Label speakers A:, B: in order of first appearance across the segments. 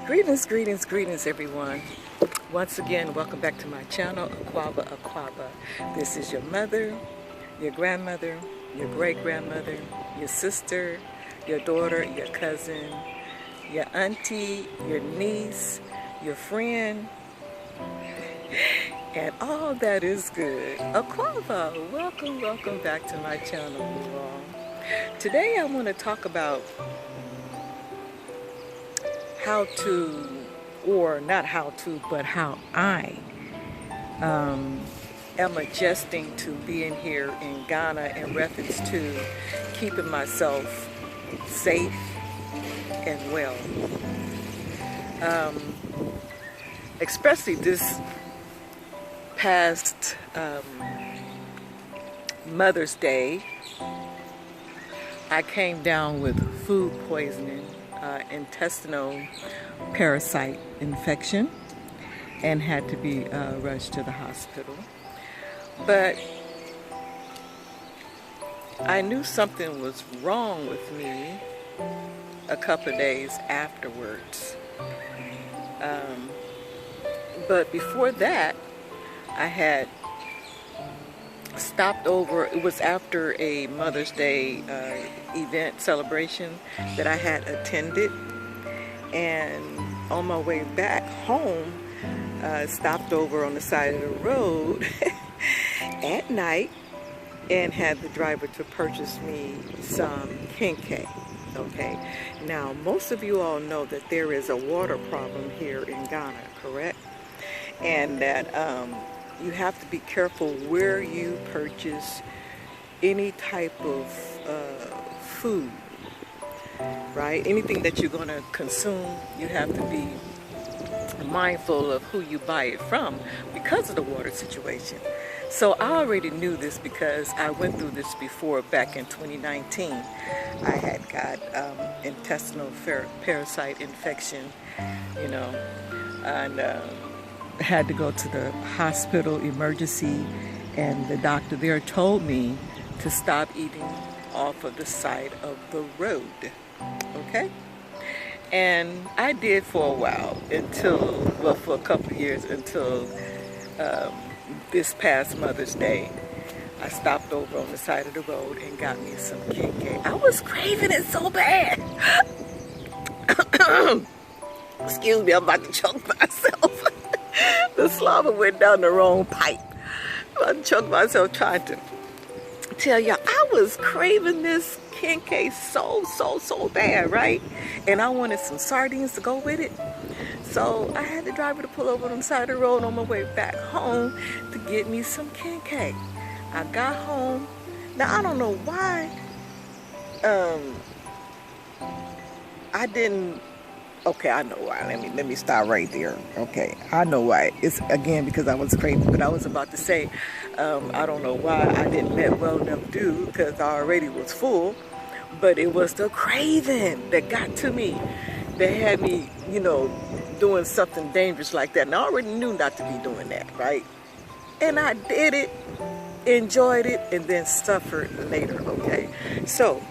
A: Greetings everyone. Once again, welcome back to my channel, Akwaaba. This is your mother, your grandmother, your great-grandmother, your sister, your daughter, your cousin, your auntie, your niece, your friend, and all that is good. Akwaaba, welcome back to my channel, you all. Today I want to talk about how to, or not how to, but how I am adjusting to being here in Ghana in reference to keeping myself safe and well. Especially this past Mother's Day, I came down with food poisoning, intestinal parasite infection, and had to be rushed to the hospital. But I knew something was wrong with me a couple of days afterwards. But before that, I had stopped over. It was after a Mother's Day event celebration that I had attended, and on my way back home, stopped over on the side of the road at night and had the driver to purchase me some kenkey. Okay, now most of you all know that there is a water problem here in Ghana, correct? And that you have to be careful where you purchase any type of food, right? Anything that you're going to consume, you have to be mindful of who you buy it from because of the water situation. So I already knew this because I went through this before. Back in 2019, I had got intestinal parasite infection, you know, and had to go to the hospital emergency, and the doctor there told me to stop eating off of the side of the road. Okay, and I did for a while until, well, for a couple of years, until this past Mother's Day. I stopped over on the side of the road and got me some kenkey. I was craving it so bad. Excuse me, I'm about to choke myself. The slobber went down the wrong pipe. I'm about to choke myself trying to tell y'all I was craving this kenkey so bad, right? And I wanted some sardines to go with it. So I had the driver to pull over on the side of the road on my way back home to get me some kenkey. I got home. Now I don't know why I didn't. Okay, I know why. Let me start right there. Okay, I know why. It's again because I was craving. But I was about to say, I don't know why I didn't let well enough do because I already was full. But it was the craving that got to me. That had me, you know, doing something dangerous like that. And I already knew not to be doing that, right? And I did it, enjoyed it, and then suffered later. Okay. So,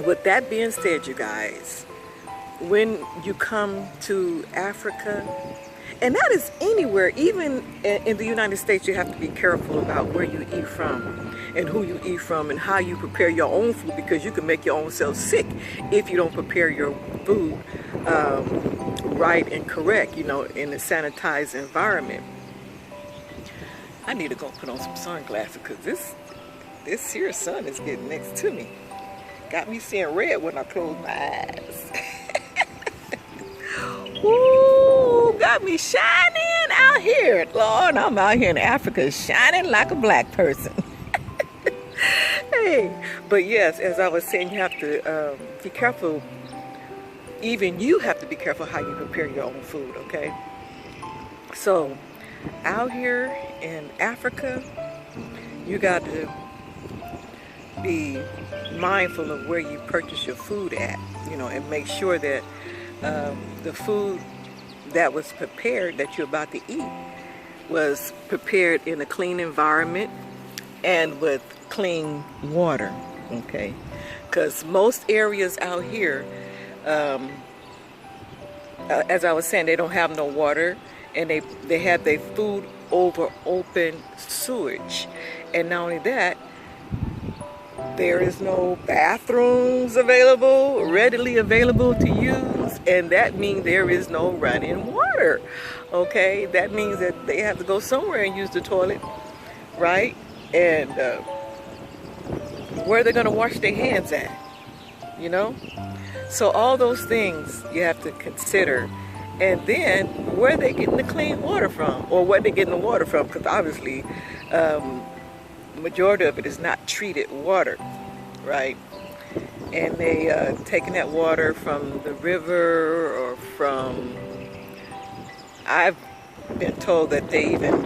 A: with that being said, you guys, when you come to Africa, and that is anywhere, even in the United States, you have to be careful about where you eat from and who you eat from and how you prepare your own food, because you can make your own self sick if you don't prepare your food right and correct, you know, in a sanitized environment. I need to go put on some sunglasses because this here sun is getting next to me. Got me seeing red when I close my eyes. Ooh, got me shining out here. Lord, I'm out here in Africa shining like a black person. Hey, but yes, as I was saying, you have to be careful. Even you have to be careful how you prepare your own food, okay? So, out here in Africa, you got to be mindful of where you purchase your food at, you know, and make sure that the food that was prepared, that you're about to eat, was prepared in a clean environment and with clean water, okay? Because most areas out here, as I was saying, they don't have no water, and they have their food over open sewage. And not only that, there is no bathrooms available, readily available to use, and that means there is no running water. Okay, that means that they have to go somewhere and use the toilet, right? And where are they going to wash their hands at? You know? So all those things you have to consider. And then where are they getting the clean water from, or where they getting the water from? Because obviously, the majority of it is not treated water, right? And they taking that water from the river or from, I've been told that they even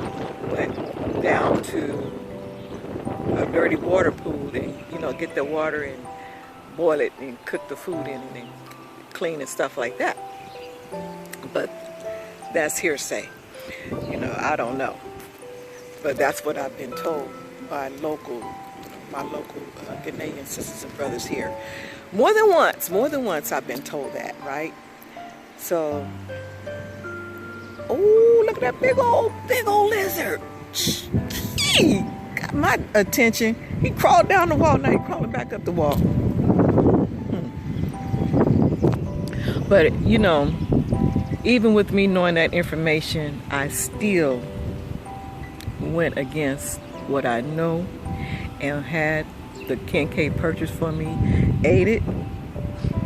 A: went down to a dirty water pool and, you know, get the water and boil it and cook the food in it and clean and stuff like that. But that's hearsay. You know, I don't know. But that's what I've been told by my local Ghanaian sisters and brothers here. More than once I've been told that, right? So, oh, look at that big old lizard. He got my attention. He crawled down the wall, now he's crawling back up the wall. But, you know, even with me knowing that information, I still went against what I know and had the Kincaid purchased for me, ate it.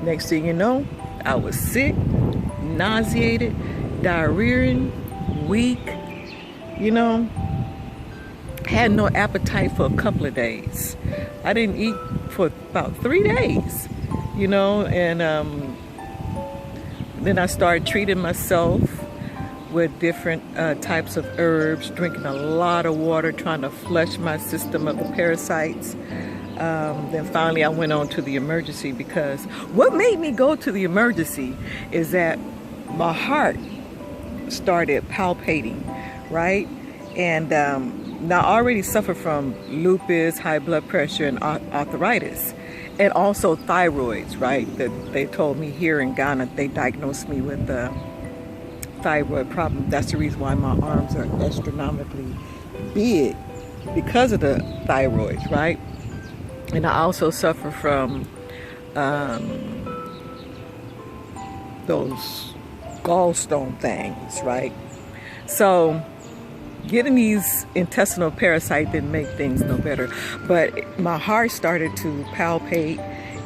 A: Next thing you know, I was sick, nauseated, diarrheaing, weak, you know, had no appetite for a couple of days. I didn't eat for about 3 days, you know, and then I started treating myself with different types of herbs, drinking a lot of water, trying to flush my system of the parasites. Then finally I went on to the emergency, because what made me go to the emergency is that my heart started palpating, right? And now I already suffer from lupus, high blood pressure, and arthritis. And also thyroids, right? That they told me here in Ghana, they diagnosed me with the thyroid problem. That's the reason why my arms are astronomically big, because of the thyroids, right? And I also suffer from those gallstone things, right? So getting these intestinal parasites didn't make things no better, but my heart started to palpate,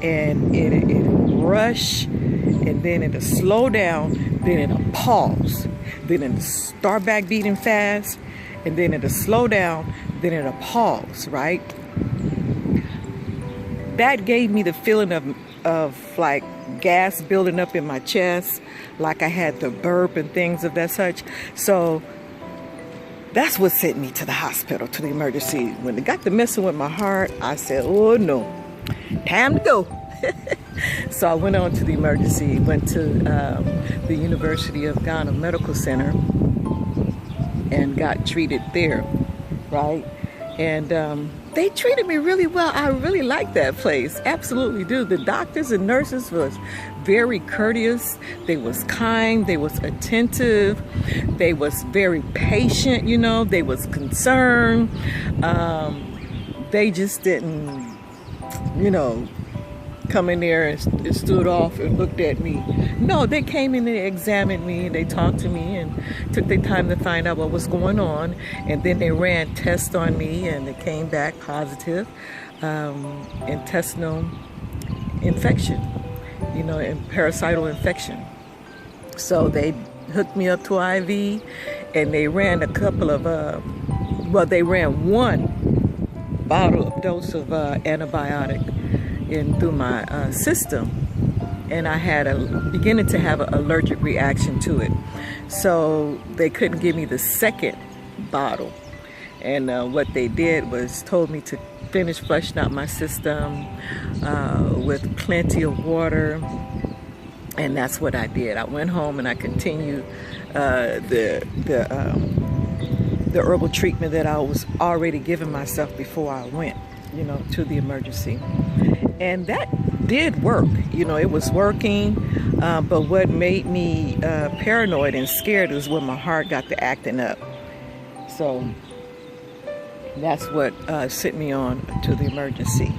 A: and it'd rush, and then it'd slow down, then it'd pause, then it'd start back beating fast, and then it'd slow down, then it'd pause, right? That gave me the feeling of like gas building up in my chest, like I had to burp and things of that such. So that's what sent me to the hospital, to the emergency. When they got to messing with my heart, I said, oh no, time to go. So I went on to the emergency, went to the University of Ghana Medical Center and got treated there, right? And they treated me really well. I really like that place, absolutely do. The doctors and nurses was very courteous. They was kind, they was attentive, they was very patient, you know, they was concerned. They just didn't, you know, come in there and stood off and looked at me. No, they came in and examined me, and they talked to me and took their time to find out what was going on. And then they ran tests on me, and it came back positive, intestinal infection, you know, and parasital infection. So they hooked me up to IV, and they ran a couple of, well, they ran one dose of antibiotic in through my system, and I had beginning to have an allergic reaction to it. So they couldn't give me the second bottle, and what they did was told me to finish flushing out my system with plenty of water, and that's what I did. I went home and I continued the herbal treatment that I was already giving myself before I went, you know, to the emergency. And that did work. You know, it was working. But what made me paranoid and scared is when my heart got to acting up. So that's what sent me on to the emergency.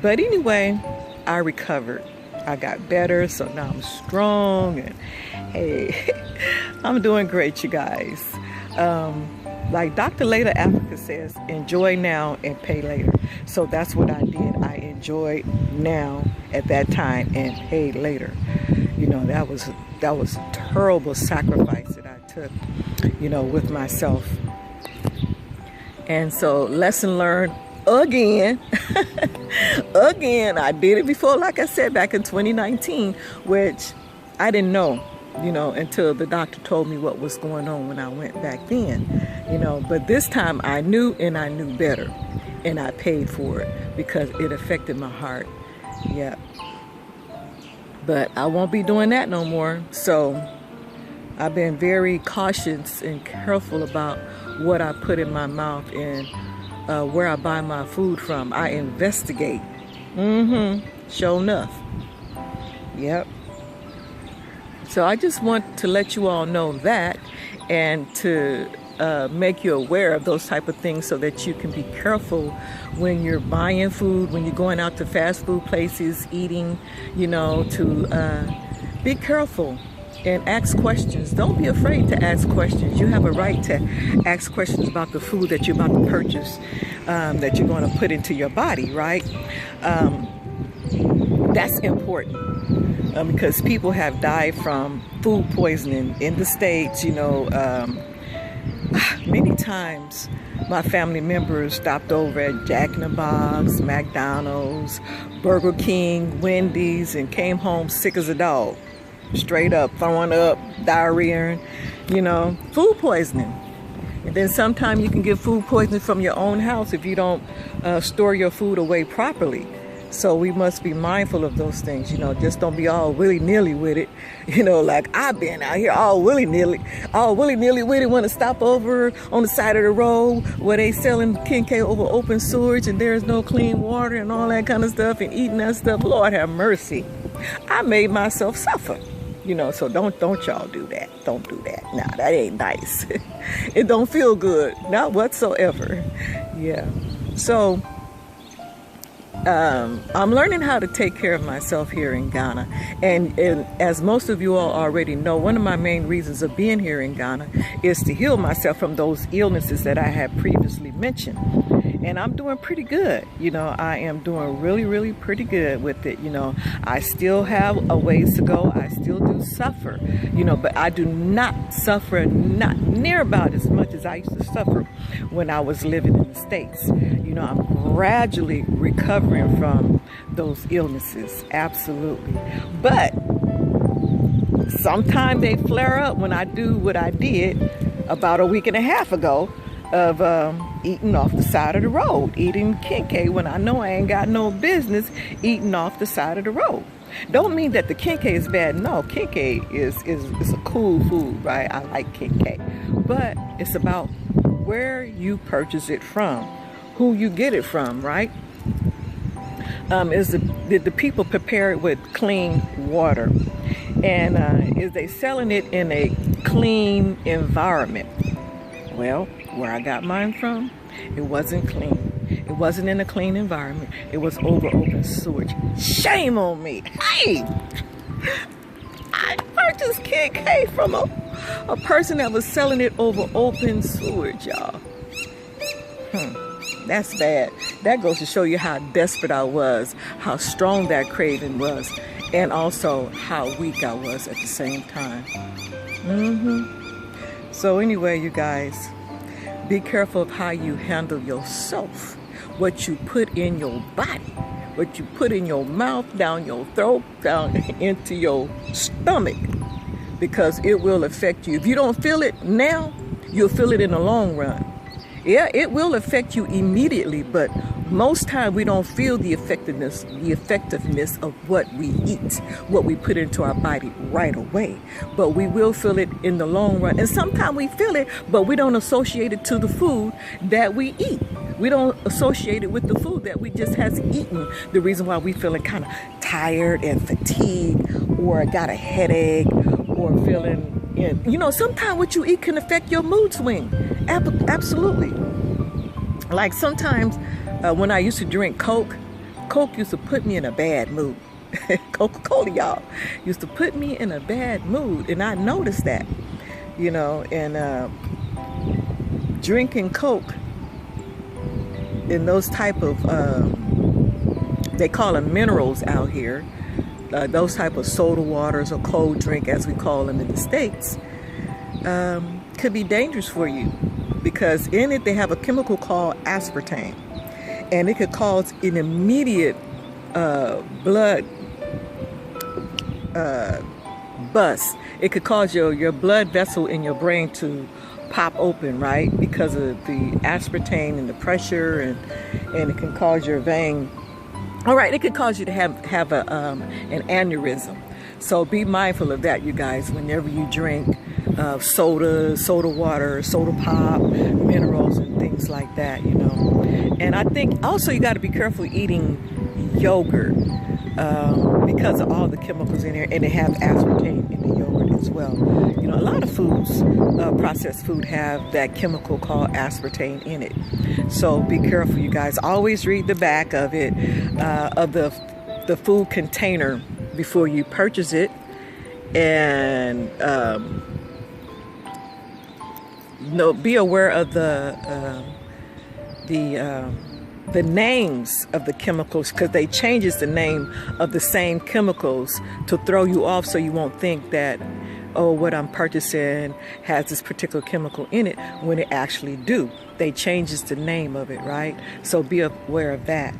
A: But anyway, I recovered. I got better, so now I'm strong, and hey, I'm doing great, you guys. Like Dr. Later Africa says, enjoy now and pay later. So that's what I did. I enjoyed now at that time and paid later. You know, that was a terrible sacrifice that I took, you know, with myself. And so lesson learned again. Again, I did it before, like I said, back in 2019, which I didn't know, you know, until the doctor told me what was going on when I went back then, you know. But this time I knew, and I knew better, and I paid for it because it affected my heart. Yeah. But I won't be doing that no more. So I've been very cautious and careful about what I put in my mouth and where I buy my food from. I investigate. Sure enough. Yep. So I just want to let you all know that, and to make you aware of those type of things so that you can be careful when you're buying food, when you're going out to fast food places, eating, you know, to be careful and ask questions. Don't be afraid to ask questions. You have a right to ask questions about the food that you're about to purchase, that you're going to put into your body, right? That's important. Because people have died from food poisoning in the States, you know. Many times my family members stopped over at Jack in the Box, McDonald's, Burger King, Wendy's, and came home sick as a dog. Straight up, throwing up, diarrhea, you know, food poisoning. And then sometimes you can get food poisoning from your own house if you don't store your food away properly. So we must be mindful of those things, you know. Just don't be all willy-nilly with it, you know, like I've been out here all willy-nilly with it. Want to stop over on the side of the road where they selling Kincaid over open sewage and there's no clean water and all that kind of stuff, and eating that stuff. Lord have mercy. I made myself suffer, you know. So don't y'all do that. Don't do that. Nah, that ain't nice. It don't feel good, not whatsoever. Yeah. So I'm learning how to take care of myself here in Ghana. And as most of you all already know, one of my main reasons of being here in Ghana is to heal myself from those illnesses that I had previously mentioned. And I'm doing pretty good. You know, I am doing really, really pretty good with it. You know, I still have a ways to go. I still do suffer, you know, but I do not suffer, not near about as much as I used to suffer when I was living in the States. You know, I'm gradually recovering from those illnesses. Absolutely. But sometimes they flare up when I do what I did about a week and a half ago of eating off the side of the road, eating Kincaid when I know I ain't got no business eating off the side of the road. Don't mean that the Kincaid is bad. No, Kincaid is a cool food, right? I like Kincaid. But it's about where you purchase it from, who you get it from, right? Did the people prepare it with clean water? And is they selling it in a clean environment? Well, where I got mine from, it wasn't clean. It wasn't in a clean environment. It was over open sewage. Shame on me. Hey! I purchased Kincaid from a person that was selling it over open sewage, y'all. That's bad. That goes to show you how desperate I was, how strong that craving was, and also how weak I was at the same time. So anyway, you guys, be careful of how you handle yourself, what you put in your body, what you put in your mouth, down your throat, down into your stomach, because it will affect you. If you don't feel it now, you'll feel it in the long run. Yeah, it will affect you immediately, but most time we don't feel the effectiveness of what we eat, what we put into our body right away. But we will feel it in the long run. And sometimes we feel it, but we don't associate it to the food that we eat. We don't associate it with the food that we just has eaten. The reason why we feeling kind of tired and fatigued, or got a headache, or feeling, you know, sometimes what you eat can affect your mood swing. Absolutely. Like sometimes when I used to drink Coke used to put me in a bad mood. Coca-Cola, y'all, used to put me in a bad mood, and I noticed that, you know, and drinking Coke in those type of they call them minerals out here, those type of soda waters or cold drink as we call them in the States, could be dangerous for you, because in it they have a chemical called aspartame, and it could cause an immediate blood bust. It could cause your blood vessel in your brain to pop open, right, because of the aspartame and the pressure, and it can cause your vein, all right, it could cause you to have a an aneurysm. So be mindful of that, you guys, whenever you drink soda water, soda pop, minerals and things like that, you know. And I think also you got to be careful eating yogurt, because of all the chemicals in there, and they have aspartame in the yogurt as well. You know, a lot of foods, processed food, have that chemical called aspartame in it. So be careful, you guys. Always read the back of it, of the food container before you purchase it, and be aware of the names of the chemicals, because they changes the name of the same chemicals to throw you off, so you won't think that, oh, what I'm purchasing has this particular chemical in it, when it actually do. They changes the name of it, right? So be aware of that.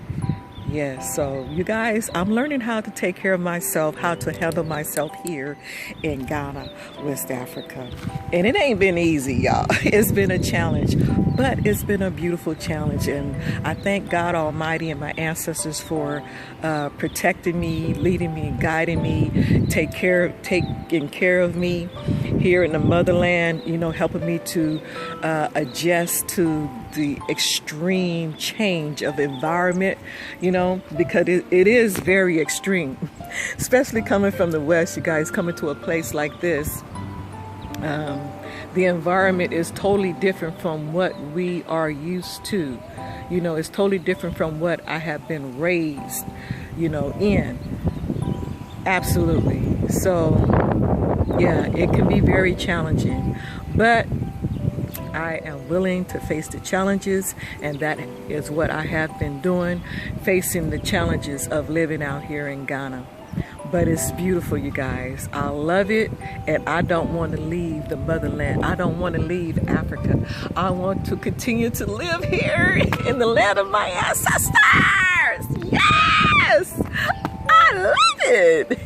A: Yes, so you guys, I'm learning how to take care of myself, how to handle myself here in Ghana, West Africa. And it ain't been easy, y'all. It's been a challenge, but it's been a beautiful challenge. And I thank God Almighty and my ancestors for protecting me, leading me, and guiding me, taking care of me here in the motherland, you know, helping me to adjust to the extreme change of environment, you know, because it is very extreme, especially coming from the West, you guys, coming to a place like this. The environment is totally different from what we are used to. You know, it's totally different from what I have been raised, you know, in. Absolutely. So, yeah, it can be very challenging, but I am willing to face the challenges, and that is what I have been doing, facing the challenges of living out here in Ghana. But it's beautiful, you guys. I love it, and I don't want to leave the motherland. I don't want to leave Africa. I want to continue to live here in the land of my ancestors. Yes! I love it.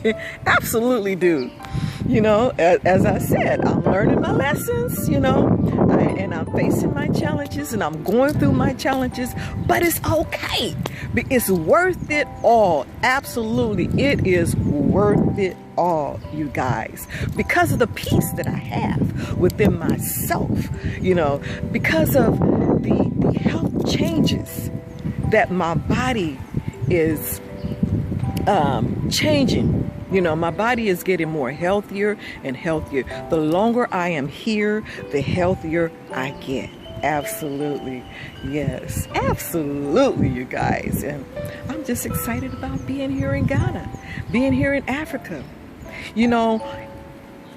A: Absolutely do. You know, as I said, I'm learning my lessons, you know, and I'm facing my challenges, and I'm going through my challenges, but it's okay. It's worth it all. Absolutely. It is worth it all, you guys, because of the peace that I have within myself, you know, because of the health changes that my body is changing. You know, my body is getting more healthier and healthier. The longer I am here, the healthier I get. Absolutely. Yes, absolutely, you guys. And I'm just excited about being here in Ghana, being here in Africa. You know,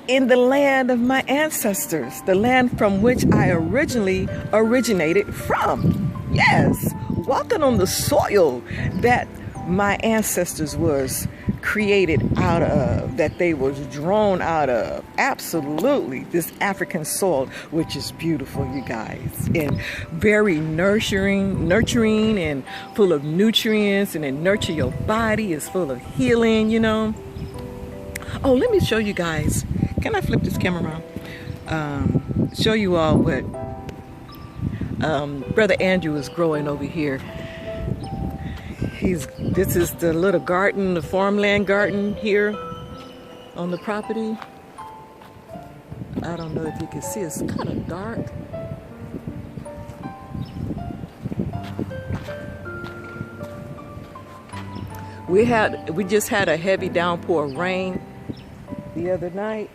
A: in the land of my ancestors, the land from which I originally originated from. Yes, walking on the soil that my ancestors was created out of, that they was drawn out of. Absolutely, this African soil, which is beautiful, you guys, and very nurturing and full of nutrients, and it nurture your body. It's full of healing, you know. Oh, let me show you guys. Can I flip this camera around? Show you all what Brother Andrew is growing over here. This is the little garden, the farmland garden here on the property. I don't know if you can see, it's kind of dark. We just had a heavy downpour of rain the other night.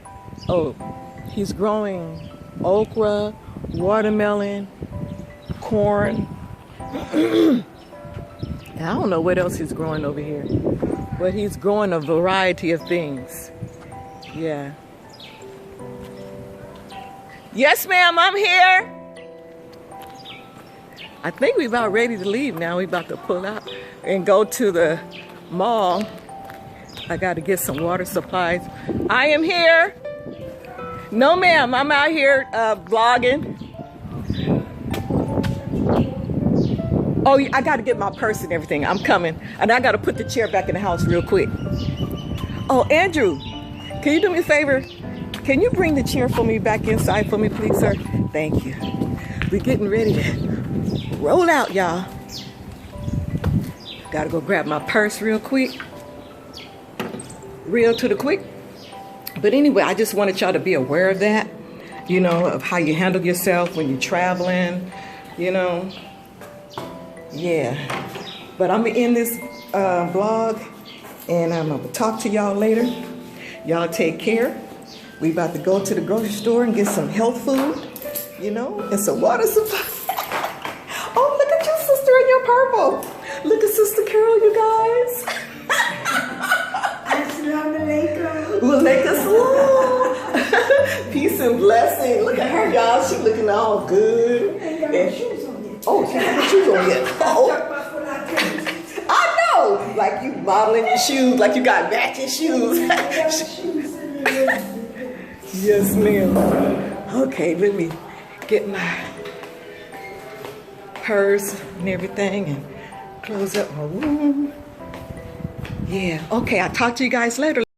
A: Oh, he's growing okra, watermelon, corn. I don't know what else he's growing over here, but he's growing a variety of things. Yeah. Yes, ma'am, I'm here. I think we're about ready to leave now. We're about to pull out and go to the mall. I got to get some water supplies. I am here. No, ma'am, I'm out here vlogging. Oh, I got to get my purse and everything. I'm coming. And I got to put the chair back in the house real quick. Oh, Andrew, can you do me a favor? Can you bring the chair for me back inside for me, please, sir? Thank you. We're getting ready to roll out, y'all. Got to go grab my purse real quick. Real to the quick. But anyway, I just wanted y'all to be aware of that, you know, of how you handle yourself when you're traveling, you know. Yeah. But I'm going to end this vlog, and I'm going to talk to y'all later. Y'all take care. We about to go to the grocery store and get some health food, you know, and some water supply. Oh, look at your sister in your purple. Look at Sister Carol, you guys. Peace and blessing. Look at her, y'all. She looking all good. And shoes on yet. Oh, she got shoes on yet. I know. Like you modeling your shoes, like you got matching shoes. Yes, ma'am. Okay, let me get my purse and everything and close up my room. Yeah. Okay, I'll talk to you guys later.